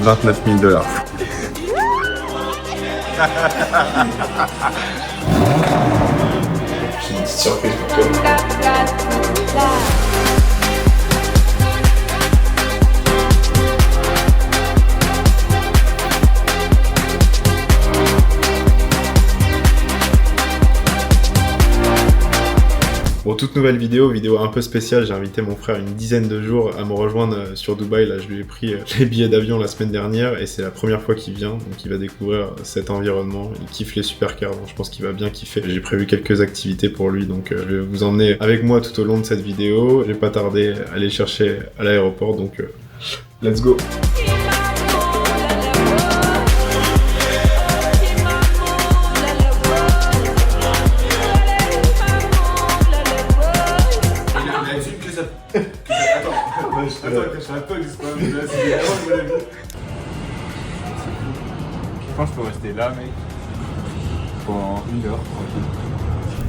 $29 000. J'ai une petite surprise pour toi. Bon, toute nouvelle vidéo un peu spéciale, j'ai invité mon frère une dizaine de jours à me rejoindre sur Dubaï. Là, je lui ai pris les billets d'avion la semaine dernière et c'est la première fois qu'il vient, donc il va découvrir cet environnement. Il kiffe les supercars, donc je pense qu'il va bien kiffer. J'ai prévu quelques activités pour lui, donc je vais vous emmener avec moi tout au long de cette vidéo. Je vais pas tarder à aller chercher à l'aéroport, donc let's go! Je pense qu'il faut rester là, mec, pendant 1 heure, tranquille.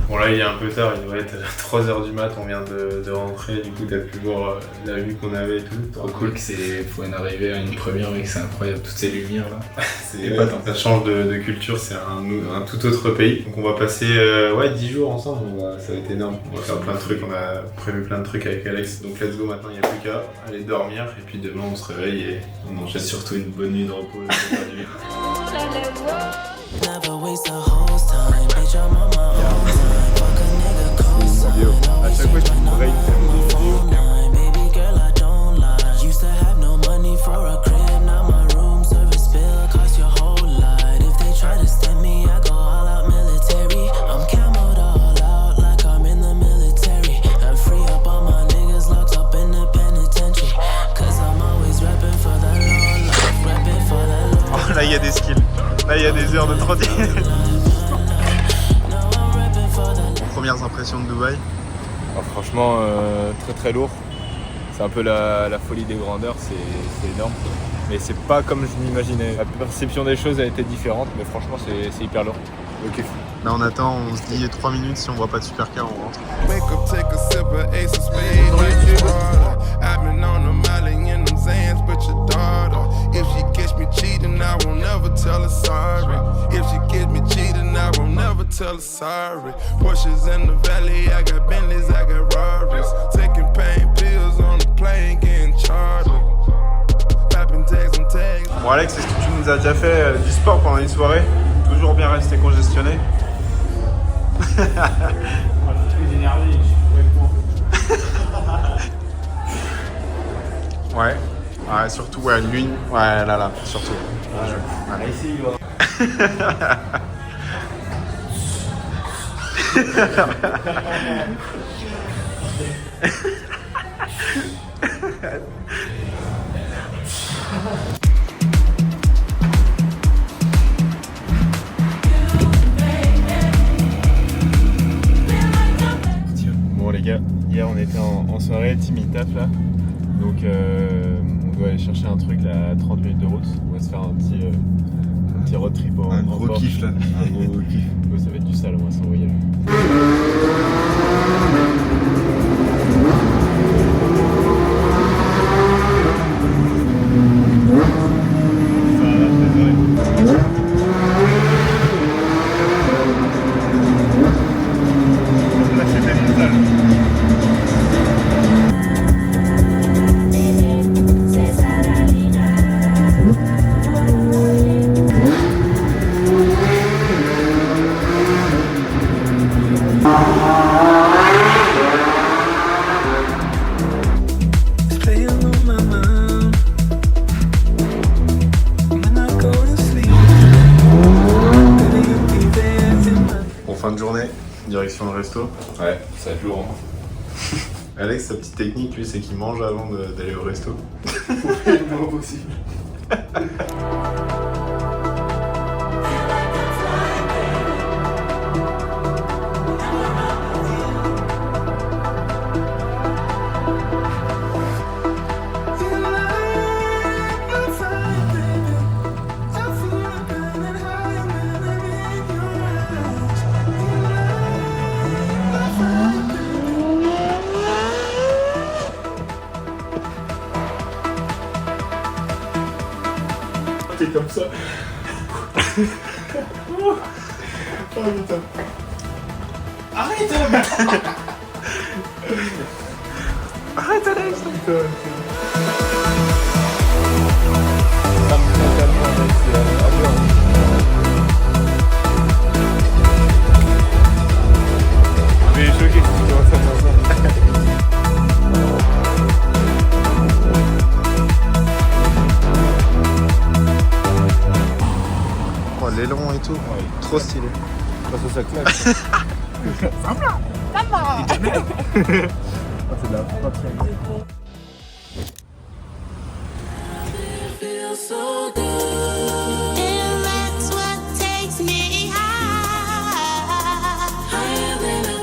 Bon là il est un peu tard, il doit être 3h du mat, on vient de rentrer, du coup t'as pu voir la vue qu'on avait et tout. Trop cool que c'est faut en arriver à une première, mec, c'est incroyable, toutes ces lumières là. Ça change de culture, c'est un tout autre pays. Donc on va passer 10 jours ensemble, ça va être énorme. On va faire plein de trucs, on a prévu plein de trucs avec Alex. Donc let's go, maintenant il n'y a plus qu'à aller dormir et puis demain on se réveille et on enchaîne surtout une bonne nuit de repos. À chaque fois que je me break, Oh là il y a des skills, là il y a des heures de trottinette. Premières impressions de Dubaï? franchement, très très lourd. C'est un peu la folie des grandeurs, c'est énorme. Mais c'est pas comme je m'imaginais. La perception des choses a été différente, mais franchement c'est hyper lourd. Ok. Là on attend, on se dit 3 minutes, si on voit pas de supercar on rentre. Tell her sorry. Porsches in the valley, I got Bentleys, I got Rarries. Taking pain pills on the plane, getting charged. Popping tags on tags. Bon Alex, est-ce que tu nous as déjà fait du sport pendant une soirée? Toujours bien rester congestionné. J'ai plus d'énergie, je suis complètement. Ouais. Ouais, surtout, ouais, l'une. Ouais, là, surtout. Ouais. Ici, il va. Bon les gars, hier on était en soirée, team meet-up là. Donc on doit aller chercher un truc là à 30 minutes de route. On va se faire un petit road trip Un gros Porsche. kiff là. Un gros kiff. Ouais, ça va être du sale, on va s'envoyer là. Fin de journée, direction le resto. Ouais, ça va être lourd. Alex, sa petite technique, lui, c'est qu'il mange avant d'aller au resto. Le moins possible. est comme ça. Oh putain. Arrête. Arrête Alex. Mais je choqué si tu vois ça faire ça. Oh l'élan et tout, trop stylé. Parce que ça claque. C'est de la frappe.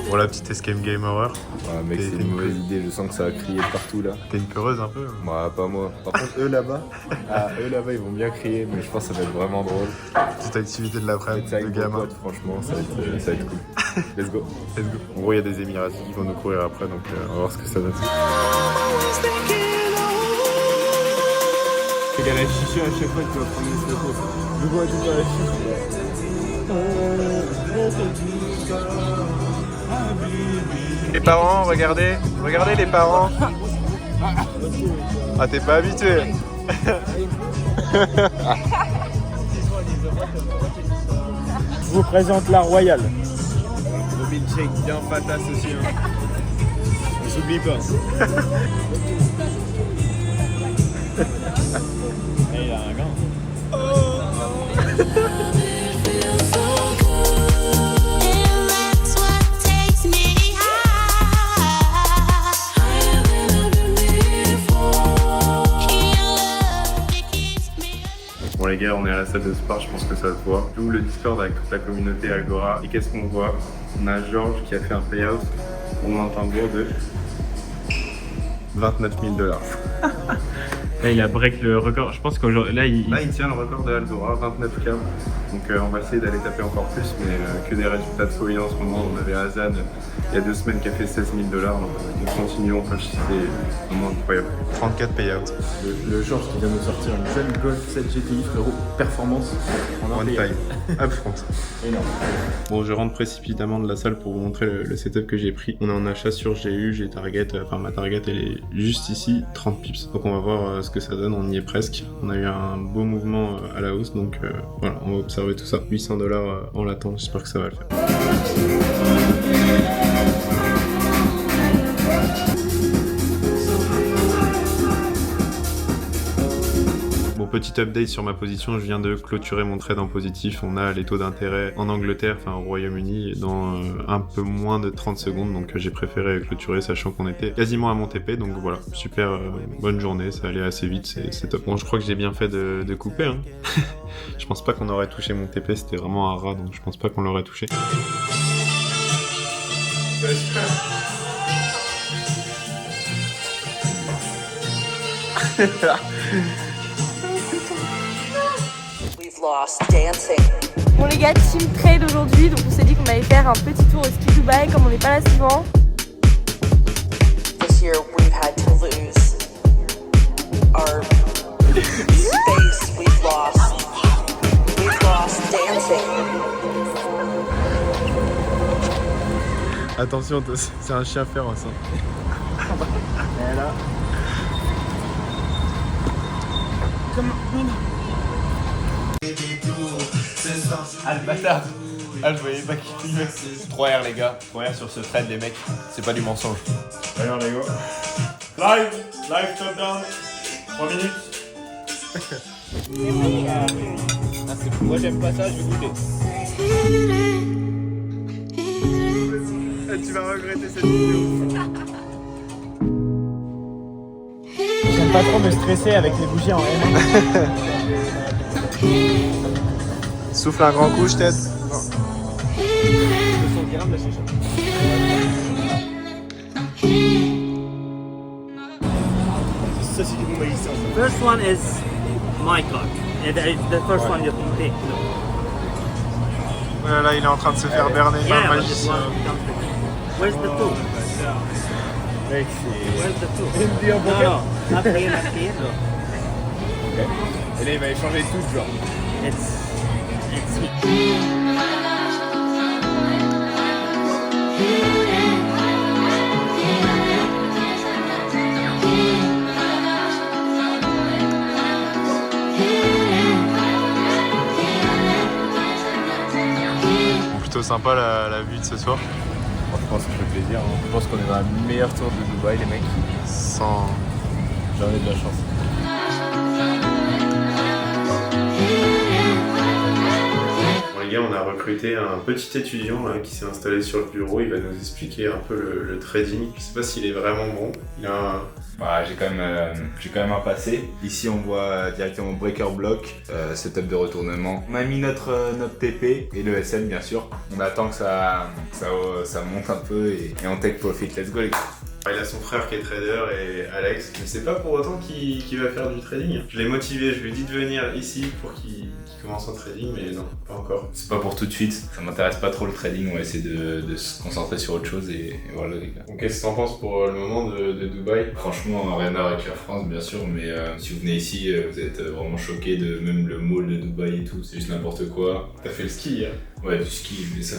Bon la petite escape game horror. Ouais mec c'est une mauvaise idée, je sens que ça va crier partout là. T'es une peureuse un peu. Moi pas moi. Par contre eux là-bas, eux là-bas ils vont bien crier mais je pense que ça va être vraiment drôle. Petite activité de l'après-midi Ça de avec mon gamin. pote, franchement ça va être cool. Let's go. Let's go. En gros il y a des Émiratis qui vont nous courir après donc on va voir ce que ça donne. Il y a la chicha à chaque fois que tu vas prendre une photo. Je vois tout à la chicha. Les parents, regardez les parents. Ah t'es pas habitué. Je vous présente la Royale. Le milkshake bien patate aussi. Hein. On s'oublie pas. Il a un gant. Bon les gars, on est à la salle de sport, je pense que ça se voit. J'ouvre le Discord avec toute la communauté Algora. Et qu'est-ce qu'on voit? On a Georges qui a fait un payout pour Montembourg de 29 000 $. Là, il a break le record. Je pense qu'aujourd'hui, là, il tient le record de Algora, 29K. Donc on va essayer d'aller taper encore plus, mais que des résultats de folie en ce moment. On avait Hazan il y a 2 semaines qui a fait 16 000 $. Donc on continue, on peut c'est vraiment incroyable. 34 payouts. Le Georges qui vient de nous sortir une jeune Golf 7 GTI frérot, performance en One payout. time. Upfront. Énorme. Bon, je rentre précipitamment de la salle pour vous montrer le setup que j'ai pris. On est en achat sur GU, j'ai target, enfin ma target elle est juste ici, 30 pips. Donc on va voir ce que ça donne, on y est presque. On a eu un beau mouvement à la hausse, donc voilà, on va observer tout ça. 800 $ en l'attente, j'espère que ça va le faire. Bon, petit update sur ma position, je viens de clôturer mon trade en positif. On a les taux d'intérêt en Angleterre, enfin au Royaume-Uni, dans un peu moins de 30 secondes. Donc j'ai préféré clôturer sachant qu'on était quasiment à mon TP. Donc voilà, super bonne journée, ça allait assez vite, c'est top. Bon, je crois que j'ai bien fait de couper. Hein. Je pense pas qu'on aurait touché mon TP, c'était vraiment un rat, donc je pense pas qu'on l'aurait touché. We've lost dancing. Bon les gars, team trade aujourd'hui, donc on s'est dit qu'on allait faire un petit tour au ski Dubaï comme on n'est pas là souvent. This year we've had to lose our space. We've lost dancing. Attention, c'est un chien féroce. Et là. Ah le bâtard. Ah je voyais pas qu'il filmait. 3R les gars, 3R sur ce trade les mecs, c'est pas du mensonge. D'ailleurs les gars. Live top down. 3 minutes. Moi j'aime pas ça, je vais goûter. Tu vas regretter cette vidéo. J'aime pas trop me stresser avec les bougies en M. Souffle un grand coup, je t'aide. Ça c'est du bon magicien. First one is my card. The first one you can pick. Voilà, là, il est en train de se faire berner par Yeah, le but this magicien. one comes with. Where's the two? Mec c'est... Where's the two? No, not here, not here. Ok. Et là, il va échanger tout, genre. Plutôt sympa la vue de ce soir. Franchement, ça fait plaisir. Hein. Je pense qu'on est dans la meilleure tour de Dubaï, les mecs. Sans... J'en ai de la chance. Bon les gars, on a recruté un petit étudiant là, qui s'est installé sur le bureau. Il va nous expliquer un peu le trading. Je sais pas s'il est vraiment bon. Il a Bah, j'ai quand même un passé. Ici, on voit directement breaker block, setup de retournement. On a mis notre TP et le SM, bien sûr. On attend que ça monte un peu et on take profit. Let's go, les gars. Il a son frère qui est trader et Alex, mais c'est pas pour autant qu'il va faire du trading. Je l'ai motivé, je lui ai dit de venir ici pour qu'il commence en trading, mais non, pas encore. C'est pas pour tout de suite, ça m'intéresse pas trop le trading, on va essayer de se concentrer sur autre chose et voilà les gars. Donc qu'est-ce que t'en penses pour le moment de Dubaï? Franchement, rien à voir avec la France bien sûr, mais si vous venez ici, vous êtes vraiment choqués de même le mall de Dubaï et tout, c'est juste n'importe quoi. T'as fait le ski, hein? Ouais, du ski, mais ça,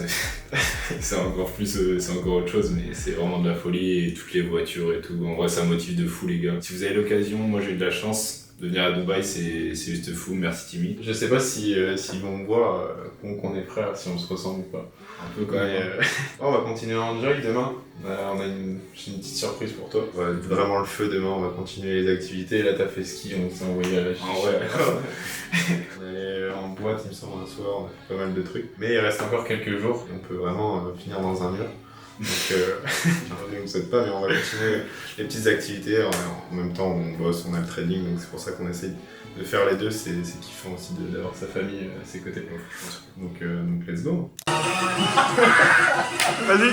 c'est encore plus, c'est encore autre chose, mais c'est vraiment de la folie et toutes les voitures et tout. En vrai, ça motive de fou, les gars. Si vous avez l'occasion, moi j'ai eu de la chance de venir à Dubaï, c'est juste fou. Merci Timmy. Je sais pas s'ils vont me voir qu'on est frères, si on se ressemble ou pas. Un peu quand même. On va continuer en enjoy demain. J'ai une petite surprise pour toi. On va être vraiment le feu demain, on va continuer les activités. Là, t'as fait ski, on s'est envoyé à la chiche. On est en boîte, il me semble, un soir, on a fait pas mal de trucs. Mais il reste encore quelques jours et on peut vraiment finir dans un mur. Donc, je ne vous souhaite pas, mais on va continuer les petites activités. En même temps, on bosse, on a le trading, donc c'est pour ça qu'on essaye de faire les deux. C'est kiffant aussi d'avoir sa famille à ses côtés. Donc let's go. Vas-y.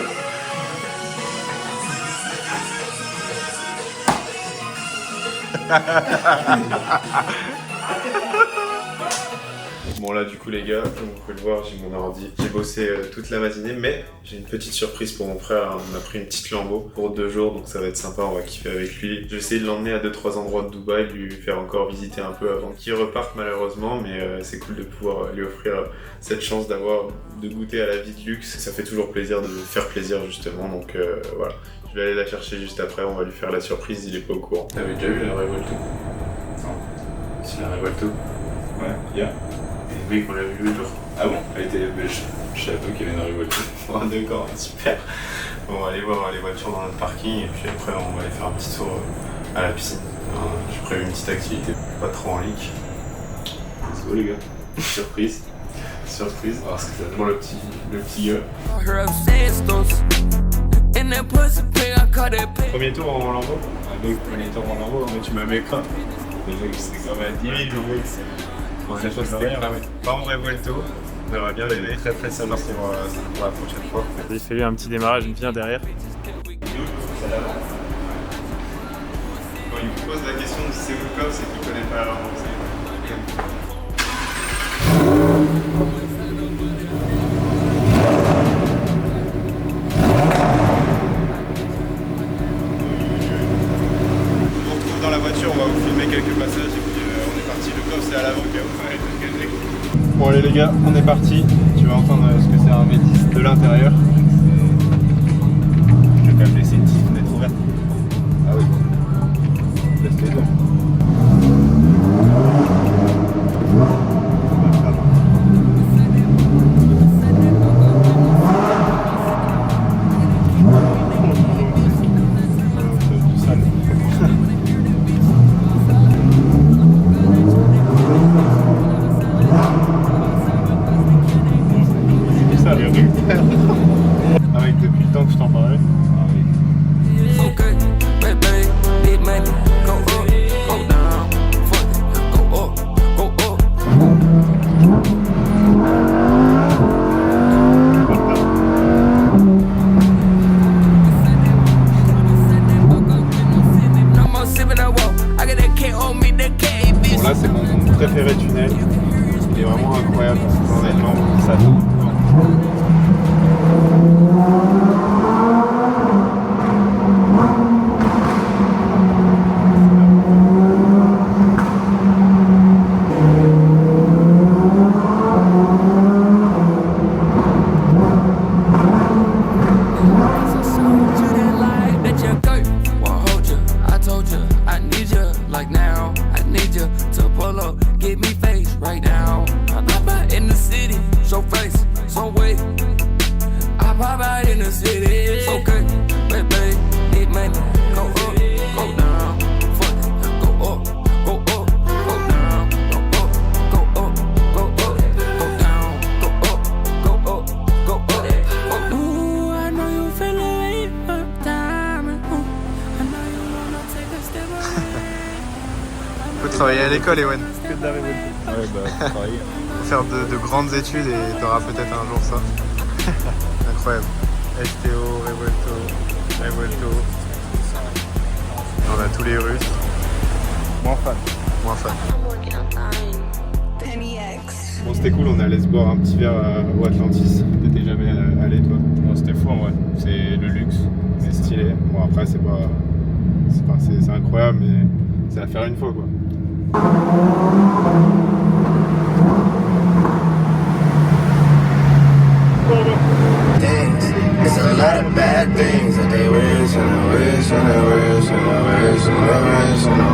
Bon là du coup les gars, comme vous pouvez le voir, j'ai mon ordi. J'ai bossé toute la matinée, mais j'ai une petite surprise pour mon frère. On a pris une petite Lambo pour 2 jours, donc ça va être sympa, on va kiffer avec lui. Je vais essayer de l'emmener à 2-3 endroits de Dubaï, lui faire encore visiter un peu avant qu'il reparte malheureusement, mais c'est cool de pouvoir lui offrir cette chance de goûter à la vie de luxe. Ça fait toujours plaisir de faire plaisir justement, donc voilà. Je vais aller la chercher juste après, on va lui faire la surprise, il est pas au courant. T'avais déjà vu la Revuelto? Non. C'est la Revuelto? Ouais, yeah. Oui, qu'on l'a vu le jour. Ah bon? Elle était je savais pas qu'il y avait une Revuelto. Oh, d'accord, super. Bon, on va aller voir les voitures dans notre parking et puis après on va aller faire un petit tour à la piscine. J'ai prévu une petite activité, pas trop en leak. Let's go les gars. Surprise. Surprise. Alors ce que ça donne. Pour le petit gars. Premier tour en Lambo? Ah donc premier tour en Lambo, mais tu m'avais craint. Le mec, c'est quand même à 10 000 le mec. Bon, cette fois c'était cramé. Pas en Revuelto. On aimerait bien l'aider. Très très sympa pour la prochaine fois. J'ai fait un petit démarrage bien derrière. Quand il me pose la question de si c'est où le c'est qu'il connaît pas la langue. On se retrouve dans la voiture, on va vous filmer quelques passages et puis on est parti. Le coffre c'est à l'avant qui a ouvert et tout. Bon allez les gars, on est parti. Tu vas entendre ce que c'est un V10 de l'intérieur. Je vais quand même laisser une petite fenêtre ouverte. Ah oui. Laisse-les dedans. Avec depuis le temps que je t'en parlais. Bon là c'est mon préféré tunnel. Il est vraiment incroyable. Honnêtement, ça vaut. travailler à l'école, Ewen. Que de la révolte. Ouais, bah, travailler. Faire de grandes études et t'auras peut-être un jour ça. Incroyable. STO, Revuelto. On a tous les Russes. Moins fan. Moins fan. Bon, c'était cool, on est allé se boire un petit verre au Atlantis. T'étais jamais allé, toi? Non, c'était fou en vrai. C'est le luxe. C'est stylé. Bon, après, c'est incroyable, mais c'est à faire une fois, quoi.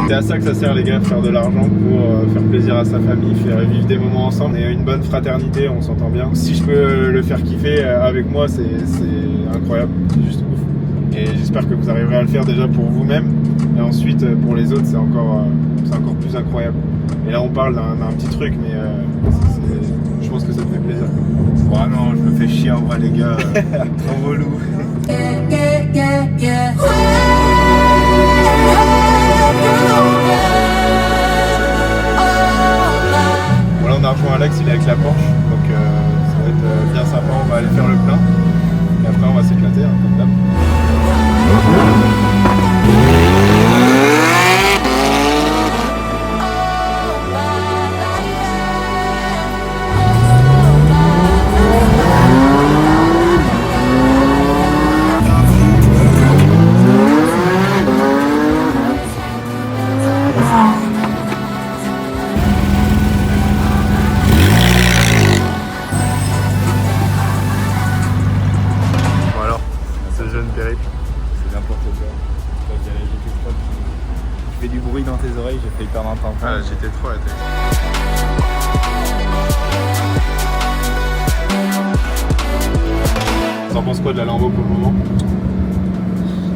C'est à ça que ça sert, les gars, faire de l'argent pour faire plaisir à sa famille, faire vivre des moments ensemble et une bonne fraternité, on s'entend bien. Si je peux le faire kiffer avec moi, c'est incroyable, c'est juste ouf. Et j'espère que vous arriverez à le faire déjà pour vous-même et ensuite pour les autres, c'est encore plus incroyable. Et là, on parle d'un petit truc, mais je pense que ça te fait plaisir. Ouais, non, je me fais chier en vrai, les gars. Trop relou. Voilà, on a rejoint Alex, il est avec la Porsche, donc ça va être bien sympa, on va aller faire le plein. Et après, on va s'éclater, hein, comme d'hab. Je fais du bruit dans tes oreilles, j'ai failli perdre un temps. Ah, j'étais trop à la tête. T'en penses quoi de la Lambo pour le moment?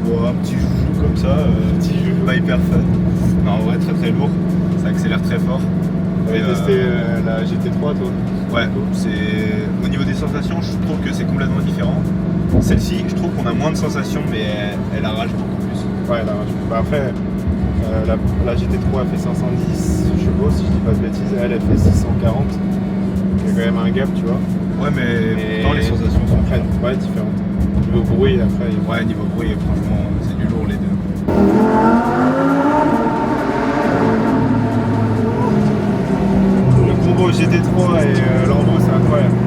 Bon, un petit joujou comme ça, petit joujou pas hyper fun. Non, en vrai, très très lourd, ça accélère très fort. T'avais testé la GT3 toi? Ouais, c'est au niveau des sensations, je trouve que c'est complètement différent. Celle-ci, je trouve qu'on a moins de sensations, mais elle arrache beaucoup plus. Ouais, elle arrache. Bah après, la GT3 elle fait 510 chevaux, si je dis pas de bêtises, elle fait 640. Il y a quand même un gap, tu vois. Ouais, mais pourtant les sensations sont prêtes. Ouais, différentes. Niveau bruit, après. Ouais, niveau bruit, franchement, c'est du lourd les deux. Le combo GT3 et Lambo, c'est incroyable.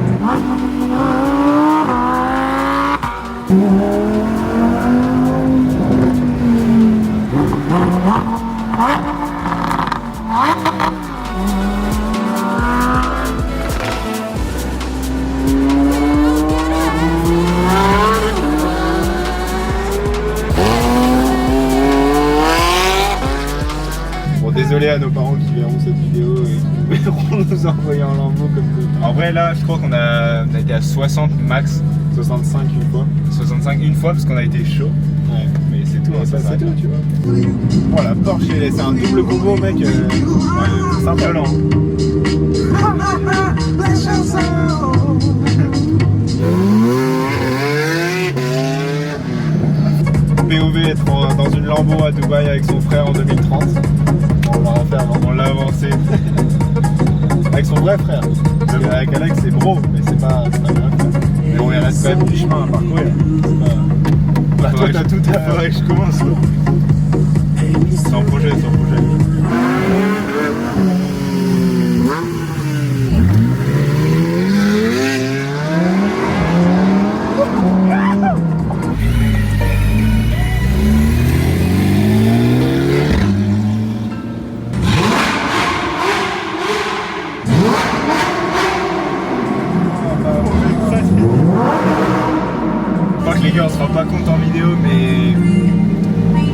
Bon, désolé à nos parents qui verront cette vidéo et qui verront nous envoyer en Lambo comme ça. En vrai, là, je crois qu'on a été à 60 max. 65 une fois. 65 une fois parce qu'on a été chaud. Ouais. Mais c'est tout, Ouais, ça c'est s'arrête tout, là. tu vois. Oh la Porsche, c'est un double combo, mec. C'est violent. POV être dans une Lambo à Dubaï avec son frère en 2030. On va en faire, on l'a avancé. Avec son vrai frère. Parce qu'avec Alex c'est bro, mais c'est pas bien. Mais on il reste quand même du chemin à parcourir. Bah, toi t'as tout à Faudrait que je commence. Sans projet, sans projet. Je crois que les gars on se rend pas compte en vidéo mais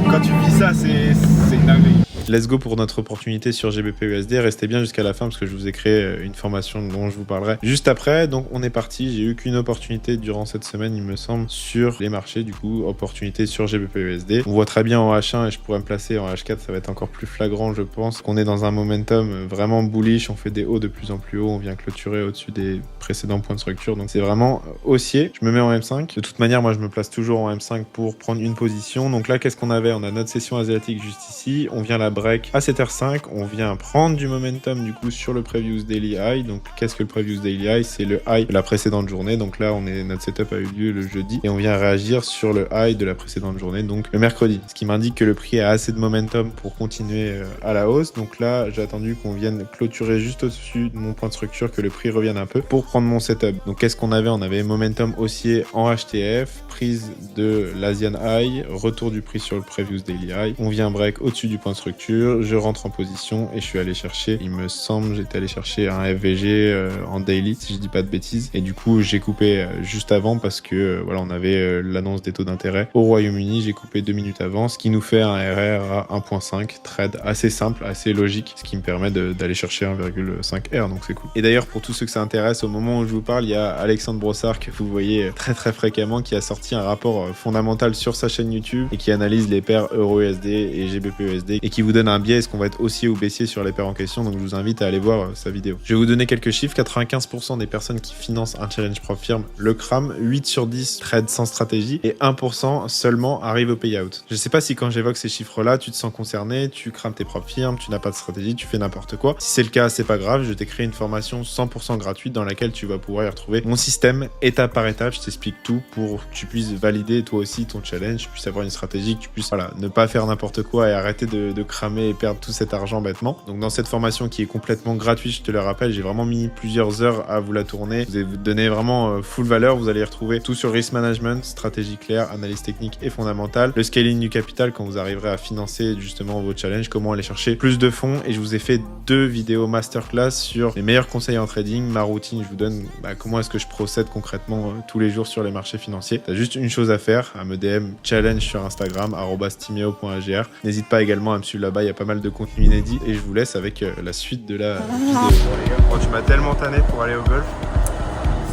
quand tu vis ça c'est une dinguerie. Let's go pour notre opportunité sur GBP-USD. Restez bien jusqu'à la fin parce que je vous ai créé une formation dont je vous parlerai juste après. Donc on est parti. J'ai eu qu'une opportunité durant cette semaine, il me semble, sur les marchés. Du coup, opportunité sur GBP-USD. On voit très bien en H1 et je pourrais me placer en H4. Ça va être encore plus flagrant, je pense. Qu'on est dans un momentum vraiment bullish. On fait des hauts de plus en plus haut. On vient clôturer au-dessus des précédents points de structure. Donc c'est vraiment haussier. Je me mets en M5. De toute manière, moi je me place toujours en M5 pour prendre une position. Donc là, qu'est-ce qu'on avait? On a notre session asiatique juste ici. On vient là break à 7h05, on vient prendre du momentum du coup sur le Previous Daily High. Donc qu'est-ce que le Previous Daily High? C'est le high de la précédente journée. Donc là notre setup a eu lieu le jeudi et on vient réagir sur le high de la précédente journée, donc le mercredi. Ce qui m'indique que le prix a assez de momentum pour continuer à la hausse. Donc là j'ai attendu qu'on vienne clôturer juste au-dessus de mon point de structure, que le prix revienne un peu pour prendre mon setup. Donc qu'est-ce qu'on avait? On avait momentum haussier en HTF, prise de l'Asian High, retour du prix sur le Previous Daily High. On vient break au-dessus du point de structure, je rentre en position et je suis allé chercher, il me semble, j'étais allé chercher un FVG en daily, si je dis pas de bêtises. Et du coup, j'ai coupé juste avant parce que voilà, on avait l'annonce des taux d'intérêt au Royaume-Uni. J'ai coupé 2 minutes avant, ce qui nous fait un RR à 1.5, trade assez simple, assez logique, ce qui me permet d'aller chercher 1,5 R, donc c'est cool. Et d'ailleurs, pour tous ceux que ça intéresse, au moment où je vous parle, il y a Alexandre Brossard, que vous voyez très fréquemment, qui a sorti un rapport fondamental sur sa chaîne YouTube et qui analyse les paires EURUSD et GBP-USD et qui vous donne un biais, est-ce qu'on va être haussier ou baissier sur les paires en question. Donc je vous invite à aller voir sa vidéo. Je vais vous donner quelques chiffres. 95% des personnes qui financent un challenge prop firm le crament, 8 sur 10 trade sans stratégie et 1% seulement arrive au payout. Je sais pas si quand j'évoque ces chiffres-là, tu te sens concerné, tu crames tes prop firmes, tu n'as pas de stratégie, tu fais n'importe quoi. Si c'est le cas, c'est pas grave, je t'ai créé une formation 100% gratuite dans laquelle tu vas pouvoir y retrouver mon système étape par étape. Je t'explique tout pour que tu puisses valider toi aussi ton challenge, tu puisses avoir une stratégie, que tu puisses ne pas faire n'importe quoi et arrêter de cramer et perdre tout cet argent bêtement. Donc dans cette formation qui est complètement gratuite, je te le rappelle, j'ai vraiment mis plusieurs heures à vous la tourner. Je vais vous donner vraiment full valeur. Vous allez y retrouver tout sur risk management, stratégie claire, analyse technique et fondamentale, le scaling du capital quand vous arriverez à financer justement vos challenges, comment aller chercher plus de fonds. Et je vous ai fait 2 vidéos masterclass sur les meilleurs conseils en trading, ma routine. Je vous donne comment est-ce que je procède concrètement tous les jours sur les marchés financiers. T'as juste une chose à faire, à me DM challenge sur Instagram @timeo.agr. N'hésite pas également à me suivre là-bas, il y a pas mal de contenu inédit et je vous laisse avec la suite de la vidéo. Bon les gars, tu m'as tellement tanné pour aller au golf.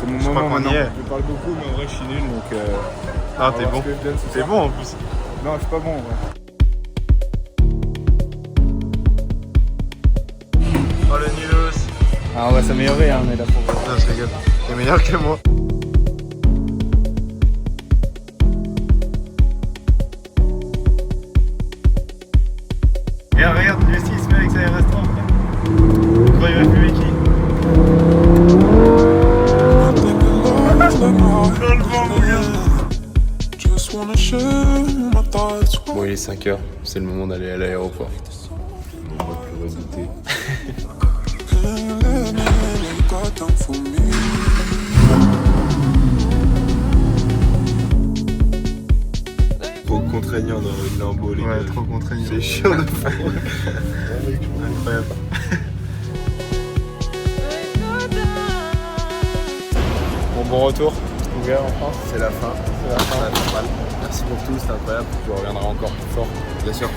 C'est mon moment maintenant. Je parle beaucoup, mais en vrai je suis nul, donc... Ah t'es bon. T'es bon en plus. Non, je suis pas bon en vrai. Oh le nulos. Ah, on va s'améliorer, hein, on est là pour... Non, je rigole. T'es meilleur que moi. Regarde, lui aussi il se met avec sa RS3. Je crois qu'il va fumer qui? Bon, il est 5h, c'est le moment d'aller à l'aéroport. On va plus redouter. Trop contraignant dans une Lambo, les gars. Ouais, trop contraignant. C'est chiant de faire. Incroyable. Bon retour, ouvert en France. C'est la fin. C'est la fin, normal. Merci pour tout, c'était incroyable. Je reviendrai encore plus fort. Bien sûr.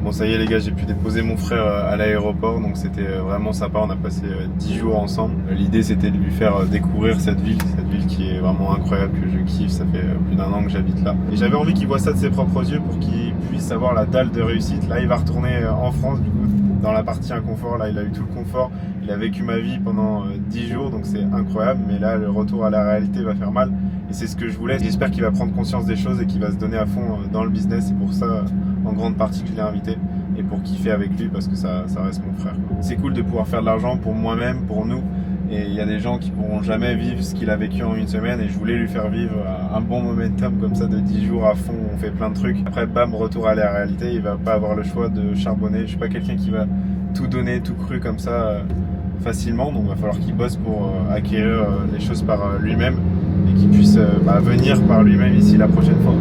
Bon ça y est les gars, j'ai pu déposer mon frère à l'aéroport, donc c'était vraiment sympa, on a passé 10 jours ensemble. L'idée c'était de lui faire découvrir cette ville qui est vraiment incroyable, que je kiffe, ça fait plus d'1 an que j'habite là. Et j'avais envie qu'il voit ça de ses propres yeux pour qu'il puisse avoir la dalle de réussite. Là il va retourner en France du coup, dans la partie inconfort, là il a eu tout le confort. Il a vécu ma vie pendant 10 jours, donc c'est incroyable, mais là le retour à la réalité va faire mal. Et c'est ce que je voulais, j'espère qu'il va prendre conscience des choses et qu'il va se donner à fond dans le business. C'est pour ça en grande partie que je l'ai invité et pour kiffer avec lui parce que ça reste mon frère. C'est cool de pouvoir faire de l'argent pour moi-même, pour nous, et il y a des gens qui pourront jamais vivre ce qu'il a vécu en 1 semaine et je voulais lui faire vivre un bon momentum comme ça de 10 jours à fond, on fait plein de trucs. Après bam, retour à la réalité, il va pas avoir le choix de charbonner. Je suis pas quelqu'un qui va tout donner, tout cru comme ça facilement, donc il va falloir qu'il bosse pour acquérir les choses par lui-même et qu'il puisse venir par lui-même ici la prochaine fois,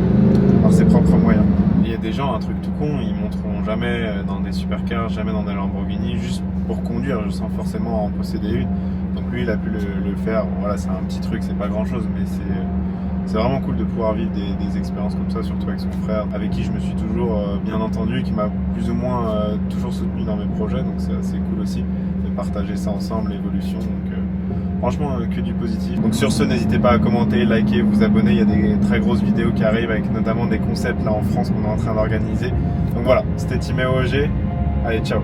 par ses propres moyens. Il y a des gens, un truc tout con, ils monteront jamais dans des supercars, jamais dans des Lamborghini, juste pour conduire, sans forcément en posséder une. Donc lui, il a pu le faire. Bon, voilà, c'est un petit truc, c'est pas grand-chose, mais c'est vraiment cool de pouvoir vivre des expériences comme ça, surtout avec son frère, avec qui je me suis toujours bien entendu, qui m'a plus ou moins toujours soutenu dans mes projets, donc c'est assez cool aussi de partager ça ensemble, l'évolution. Donc franchement, que du positif. Donc sur ce, n'hésitez pas à commenter, liker, vous abonner. Il y a des très grosses vidéos qui arrivent avec notamment des concepts là en France qu'on est en train d'organiser. Donc voilà, c'était Timeo OG. Allez, ciao.